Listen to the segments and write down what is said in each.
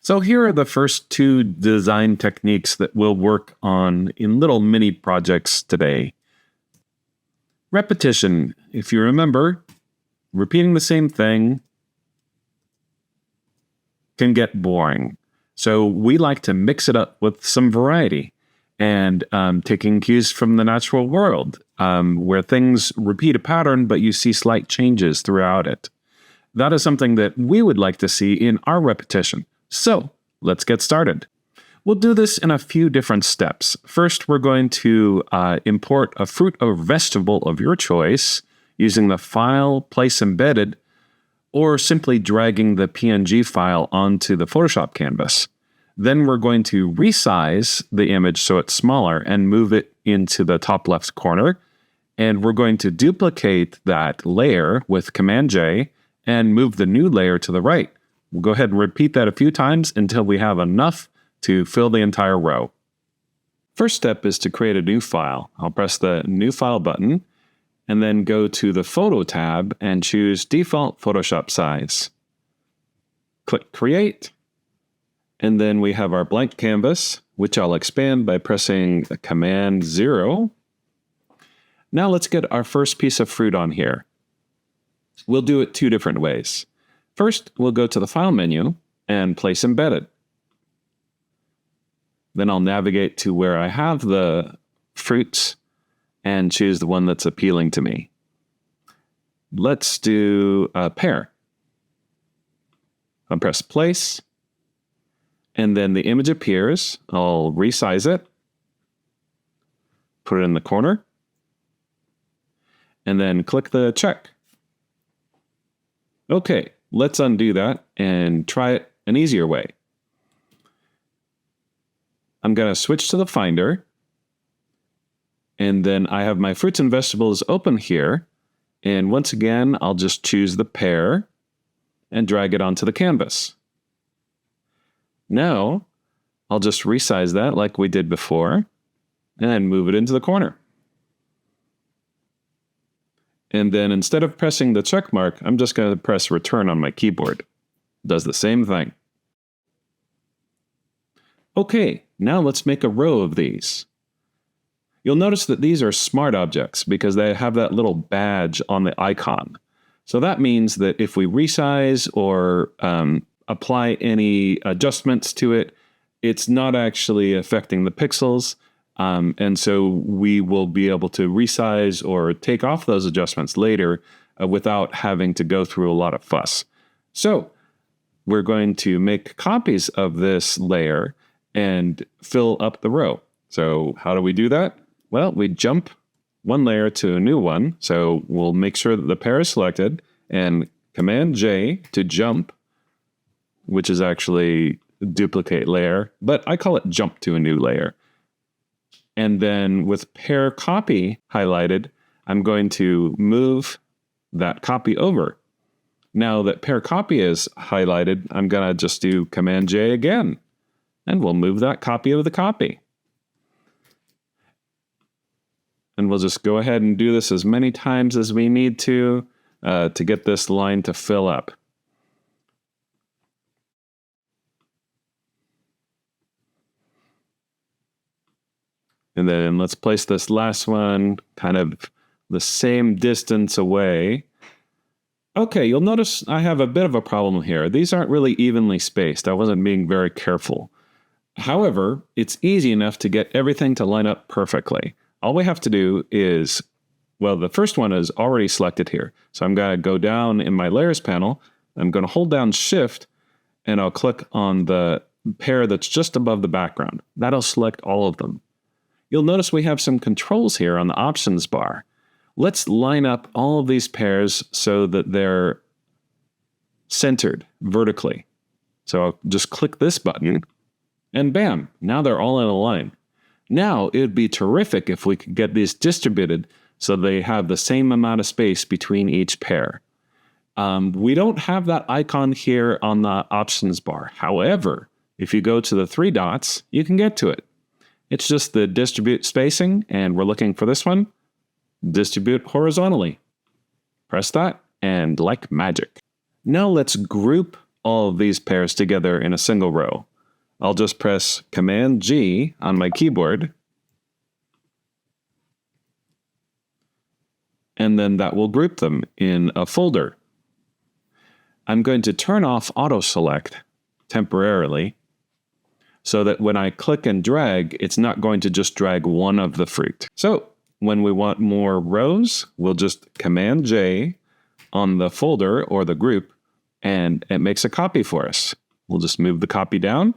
So here are the first two design techniques that we'll work on in little mini projects today. Repetition. If you remember, repeating the same thing can get boring. So we like to mix it up with some variety and taking cues from the natural world, where things repeat a pattern, but you see slight changes throughout it. That is something that we would like to see in our repetition. So let's get started. We'll do this in a few different steps. First, we're going to import a fruit or vegetable of your choice using the File, Place Embedded, or simply dragging the PNG file onto the Photoshop canvas. Then we're going to resize the image so it's smaller and move it into the top left corner. And we're going to duplicate that layer with Command-J and move the new layer to the right. We'll go ahead and repeat that a few times until we have enough to fill the entire row. First step is to create a new file. I'll press the New File button and then go to the Photo tab and choose Default Photoshop Size. Click Create, and then we have our blank canvas, which I'll expand by pressing Command-0. Now let's get our first piece of fruit on here. We'll do it two different ways. First, we'll go to the File menu and Place Embedded. Then I'll navigate to where I have the fruits and choose the one that's appealing to me. Let's do a pear. I'll press Place, and then the image appears. I'll resize it, put it in the corner, and then click the check. Okay, let's undo that and try it an easier way. I'm going to switch to the Finder, and then I have my fruits and vegetables open here, and once again, I'll just choose the pear and drag it onto the canvas. Now, I'll just resize that like we did before, and move it into the corner. And then instead of pressing the check mark, I'm just going to press Return on my keyboard. It does the same thing. Okay, now let's make a row of these. You'll notice that these are smart objects because they have that little badge on the icon. So that means that if we resize or apply any adjustments to it, it's not actually affecting the pixels. And so we will be able to resize or take off those adjustments later without having to go through a lot of fuss. So we're going to make copies of this layer and fill up the row. So how do we do that? Well, we jump one layer to a new one. So we'll make sure that the pear is selected and Command-J to jump, which is actually duplicate layer, but I call it jump to a new layer. And then with pear copy highlighted, I'm going to move that copy over. Now that pear copy is highlighted, I'm going to just do Command-J again, and we'll move that copy of the copy. And we'll just go ahead and do this as many times as we need to get this line to fill up. And then let's place this last one kind of the same distance away. Okay, you'll notice I have a bit of a problem here. These aren't really evenly spaced. I wasn't being very careful. However, it's easy enough to get everything to line up perfectly. All we have to do is, well, the first one is already selected here. So I'm going to go down in my Layers panel. I'm going to hold down Shift, and I'll click on the pear that's just above the background. That'll select all of them. You'll notice we have some controls here on the options bar. Let's line up all of these pears so that they're centered vertically. So I'll just click this button, and bam, now they're all in a line. Now, it would be terrific if we could get these distributed so they have the same amount of space between each pear. We don't have that icon here on the options bar. However, if you go to the three dots, you can get to it. It's just the distribute spacing, and we're looking for this one. Distribute horizontally. Press that, and like magic. Now let's group all of these pairs together in a single row. I'll just press Command G on my keyboard, and then that will group them in a folder. I'm going to turn off auto select temporarily so that when I click and drag, it's not going to just drag one of the fruit. So when we want more rows, we'll just Command J on the folder or the group, and it makes a copy for us. We'll just move the copy down,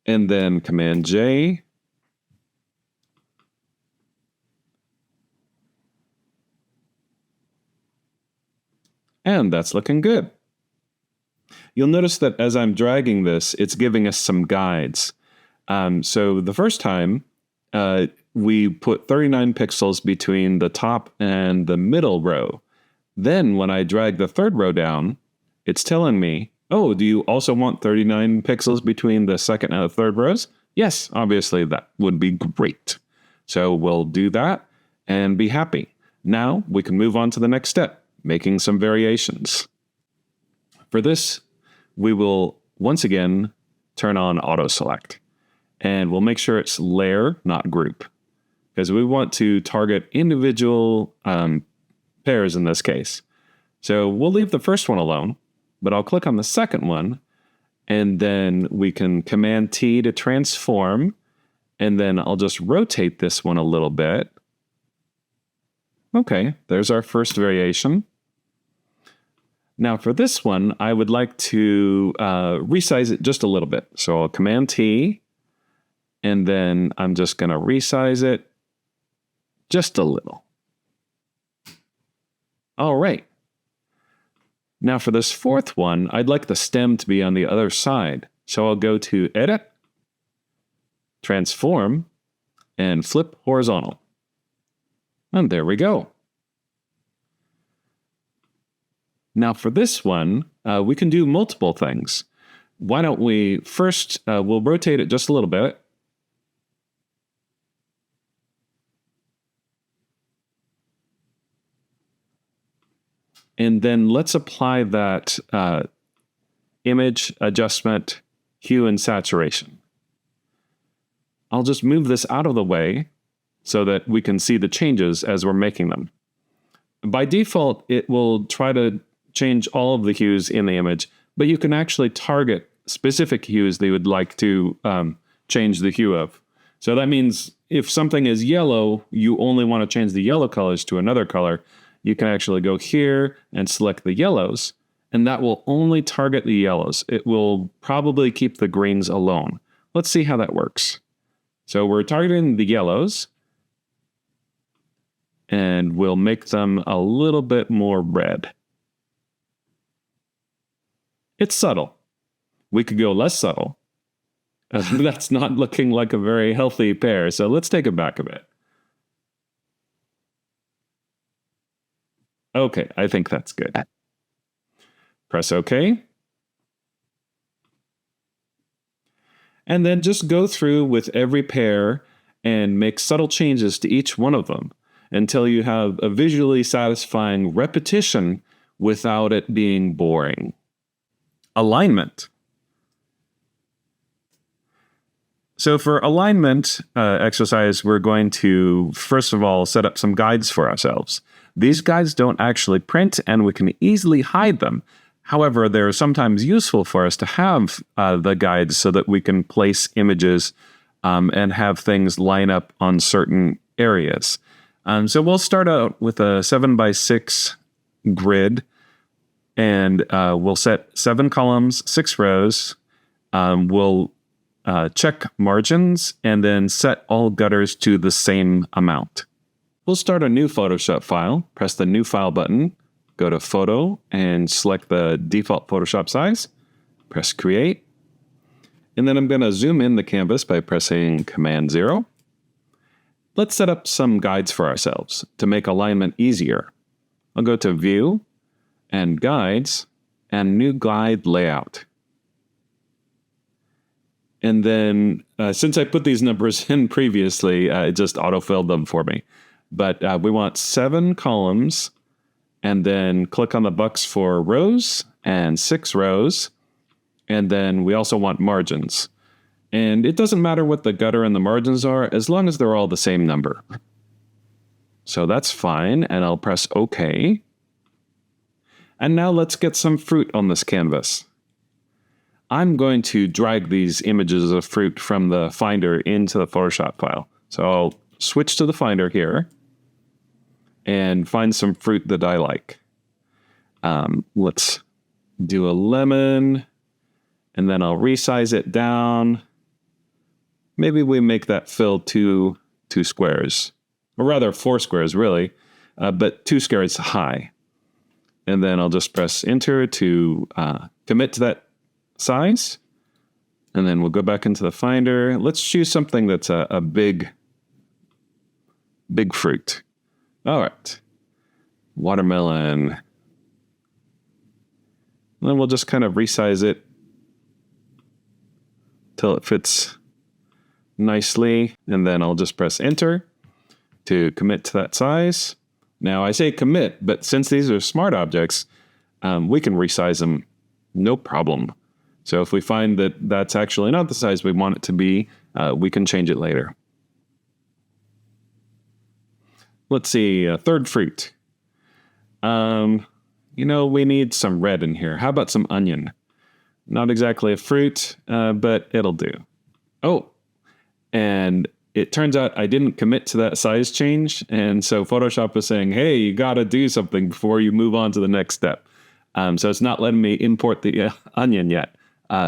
and then Command J, and that's looking good. You'll notice that as I'm dragging this, it's giving us some guides. So the first time, we put 39 pixels between the top and the middle row. Then when I drag the third row down, it's telling me, oh, do you also want 39 pixels between the second and the third rows? Yes, obviously that would be great. So we'll do that and be happy. Now we can move on to the next step, making some variations. For this, we will once again turn on auto select, and we'll make sure it's layer, not group, because we want to target individual pairs in this case. So we'll leave the first one alone, but I'll click on the second one, and then we can Command T to transform, and then I'll just rotate this one a little bit. Okay, there's our first variation. Now for this one, I would like to resize it just a little bit. So I'll Command T, and then I'm just going to resize it just a little. All right. Now for this fourth one, I'd like the stem to be on the other side. So I'll go to Edit, Transform, and Flip Horizontal. And there we go. Now for this one, we can do multiple things. Why don't we first, we'll rotate it just a little bit. And then let's apply that image adjustment, hue, and saturation. I'll just move this out of the way so that we can see the changes as we're making them. By default, it will try to change all of the hues in the image, but you can actually target specific hues that you would like to change the hue of. So that means if something is yellow, you only want to change the yellow colors to another color. You can actually go here and select the yellows, and that will only target the yellows. It will probably keep the greens alone. Let's see how that works. So we're targeting the yellows, and we'll make them a little bit more red. It's subtle. We could go less subtle. That's not looking like a very healthy pair, so let's take it back a bit. Okay, I think that's good. Press OK. And then just go through with every pair and make subtle changes to each one of them until you have a visually satisfying repetition without it being boring. Alignment. So for alignment exercise, we're going to, first of all, set up some guides for ourselves. These guides don't actually print, and we can easily hide them. However, they're sometimes useful for us to have the guides so that we can place images and have things line up on certain areas. So we'll start out with a 7x6 grid, and we'll set 7 columns, 6 rows. We'll check margins, and then set all gutters to the same amount. We'll start a new Photoshop file, press the New File button, go to Photo, and select the default Photoshop size, press Create, and then I'm going to zoom in the canvas by pressing Command 0. Let's set up some guides for ourselves to make alignment easier. I'll go to View, and Guides, and New Guide Layout. And then, since I put these numbers in previously, it just autofilled them for me. But we want 7 columns and then click on the box for rows and 6 rows. And then we also want margins. And it doesn't matter what the gutter and the margins are, as long as they're all the same number. So that's fine, and I'll press OK. And now let's get some fruit on this canvas. I'm going to drag these images of fruit from the Finder into the Photoshop file. So I'll switch to the Finder here and find some fruit that I like. Let's do a lemon, and then I'll resize it down. Maybe we make that fill two squares, or rather 4 squares, really, but 2 squares high. And then I'll just press Enter to commit to that size. And then we'll go back into the Finder. Let's choose something that's a big fruit. All right. Watermelon. And then we'll just kind of resize it till it fits nicely. And then I'll just press Enter to commit to that size. Now I say commit, but since these are smart objects, we can resize them no problem. So if we find that that's actually not the size we want it to be, we can change it later. Let's see, third fruit. We need some red in here. How about some onion? Not exactly a fruit, but it'll do. Oh, and it turns out I didn't commit to that size change, and so Photoshop is saying, hey, you got to do something before you move on to the next step. So it's not letting me import the onion yet.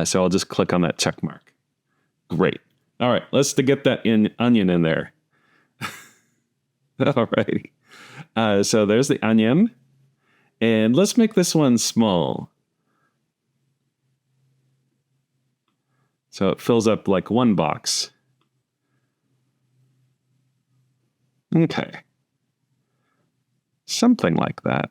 So I'll just click on that check mark. Great. All right, let's get that onion in there. All righty. So there's the onion. And let's make this one small. So it fills up like 1 box. Okay. Something like that.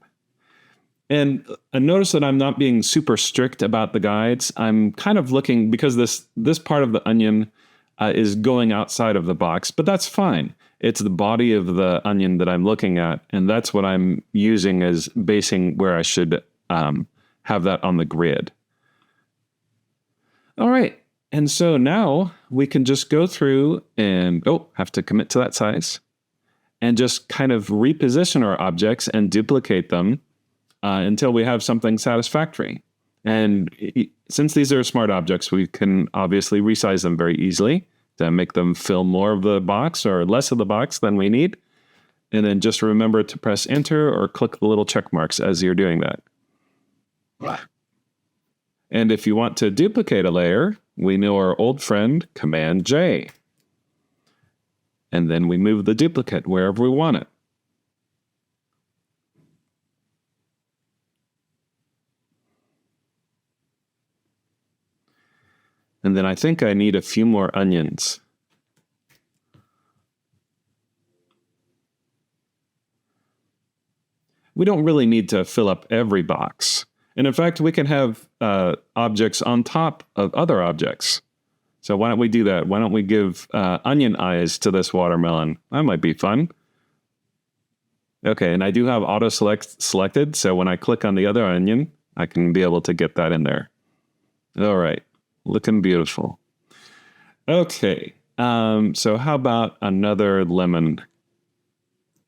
And notice that I'm not being super strict about the guides. I'm kind of looking, because this part of the onion is going outside of the box, but that's fine. It's the body of the onion that I'm looking at, and that's what I'm using as basing where I should have that on the grid. All right, and so now we can just go through and, have to commit to that size, and just kind of reposition our objects and duplicate them until we have something satisfactory. And since these are smart objects, we can obviously resize them very easily to make them fill more of the box or less of the box than we need. And then just remember to press Enter or click the little check marks as you're doing that. And if you want to duplicate a layer, we know our old friend, Command J. And then we move the duplicate wherever we want it. And then I think I need a few more onions. We don't really need to fill up every box. And in fact, we can have objects on top of other objects. So why don't we do that? Why don't we give onion eyes to this watermelon? That might be fun. Okay, and I do have auto select selected, so when I click on the other onion, I can be able to get that in there. All right. Looking beautiful. Okay, so how about another lemon?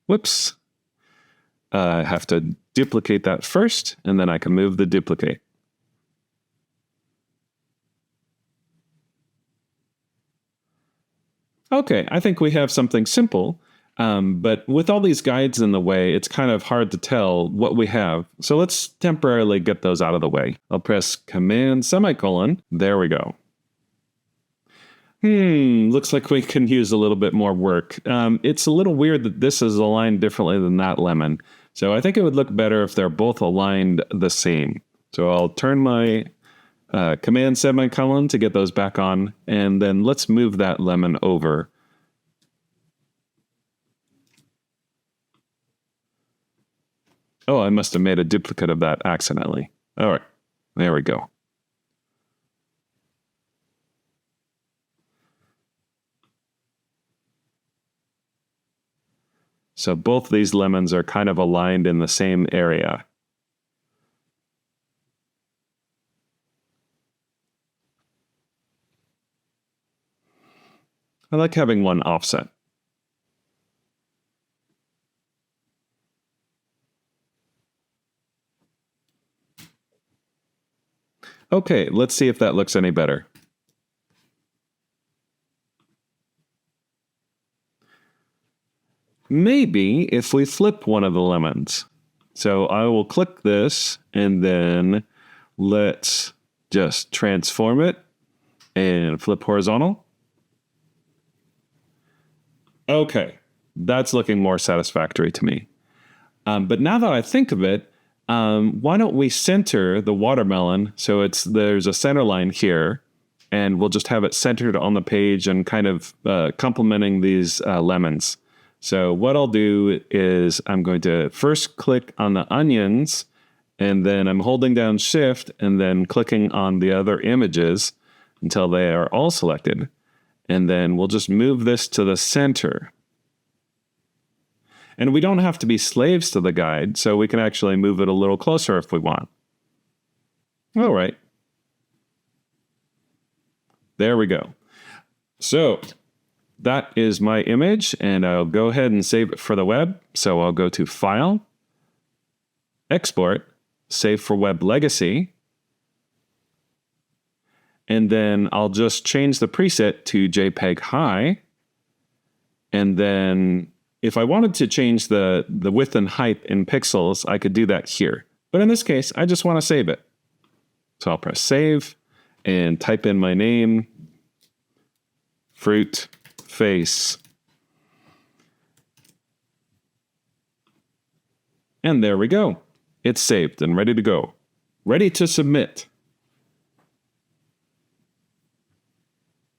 Whoops. I have to duplicate that first, and then I can move the duplicate. Okay, I think we have something simple, but with all these guides in the way, it's kind of hard to tell what we have. So let's temporarily get those out of the way. I'll press Command semicolon. There we go. Looks like we can use a little bit more work. It's a little weird that this is aligned differently than that lemon. So I think it would look better if they're both aligned the same. So I'll turn my Command semicolon to get those back on, and then let's move that lemon over. Oh, I must have made a duplicate of that accidentally. All right, there we go. So both these lemons are kind of aligned in the same area. I like having one offset. Okay, let's see if that looks any better. Maybe if we flip one of the lemons. So I will click this and then let's just transform it and flip horizontal. Okay, that's looking more satisfactory to me. But now that I think of it, why don't we center the watermelon so there's a center line here, and we'll just have it centered on the page and kind of complementing these lemons. So what I'll do is I'm going to first click on the onions, and then I'm holding down Shift and then clicking on the other images until they are all selected. And then we'll just move this to the center. And we don't have to be slaves to the guide, so we can actually move it a little closer if we want. All right. There we go. So that is my image, and I'll go ahead and save it for the web. So I'll go to File, Export, Save for Web Legacy, and then I'll just change the preset to JPEG High, and then if I wanted to change the width and height in pixels, I could do that here. But in this case, I just want to save it. So I'll press Save and type in my name, Fruit Face. And there we go. It's saved and ready to go. Ready to submit.